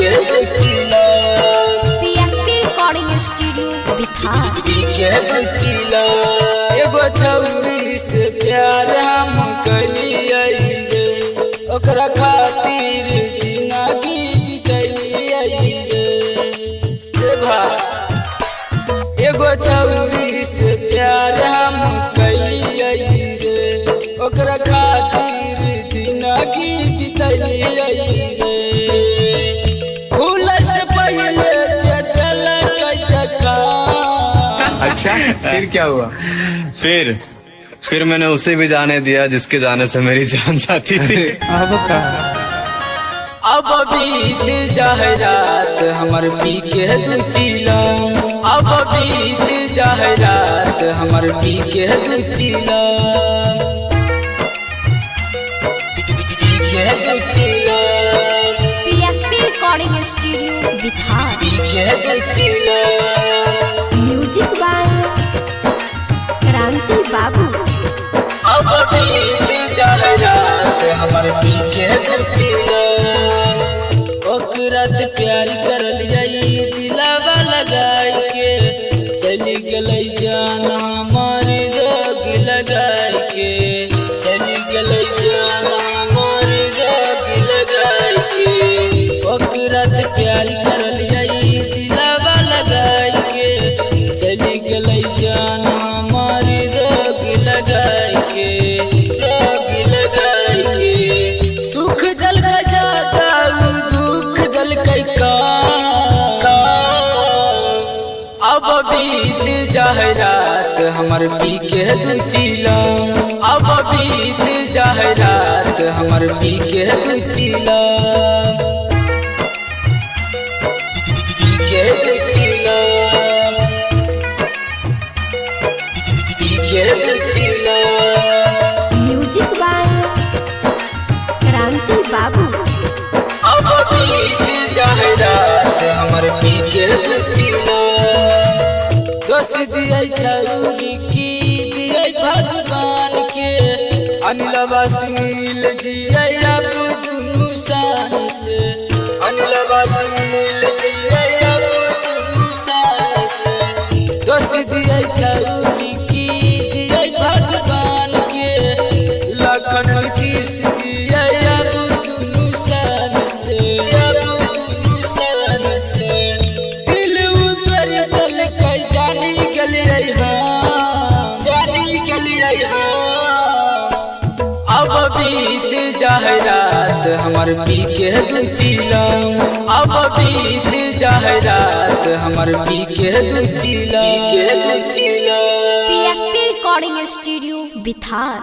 के दुचिला PSP recording studio Bihar. पी के दुचिला एगो छौरी से प्यार हम कलिए रे, ओकरा खातिर जिंदगी बितलिए रे भाई। एगो छौरी से प्यार हम कलिए रे, ओकरा खातिर जिंदगी बितलिए रे। भूल से पहले जतल जखा। अच्छा फिर क्या हुआ? फिर मैंने उसे भी जाने दिया जिसके जाने से मेरी जान जाती थी। अब बीत जाए रात हमर पी के दुचिला, अब बीत जाए रात हमर पी के दुचिला, पी के दुचिला पीएसपी रिकॉर्डिंग स्टूडियो बिहार। पी के दुचिला म्यूजिक बाय क्रांति बाबू। अब बीत जाए रात हमर पी के दुचिला, ओकरा ते प्यार करल जाई दिलावा लगाई के, चली गलै जान हमार रोग लगाई के, चली गलै जान हमार रोग लगाई के। ओकरा ते प्यार करल जाई दिलावा लगाई के, चली गलै जान हमार रोग लगाई के, रोग लगाई के। सुख जल का जाता दुख जल का अब बीत जाए रात हमर पी के दुचिला, अब बीत जाए रात हमर पी के दुचिला, पी के दुचिला, पी के दुचिला म्यूजिक बाय क्रांति बाबू। अब बीत जाए रात हमर पी के दुचिला। दोष दिए छौरी की दिए भगवान के, अनिलवा सुनील जिए अब दुनू शान से, अनिलवा सुनील जिए अब दुनू शान से। दोष दिए छौरी की दिए भगवान के, लखन नीतीश जिए अब दुनू शान से, अब दुनू शान से। दिल उतर दल कई जानी गली रही, जानी गली रही। अब बीत जाए रात हमर पी के दुचिला, अब बीत जाए रात हमर पी के दुचिला, के दुचिला। PSP recording studio Bihar.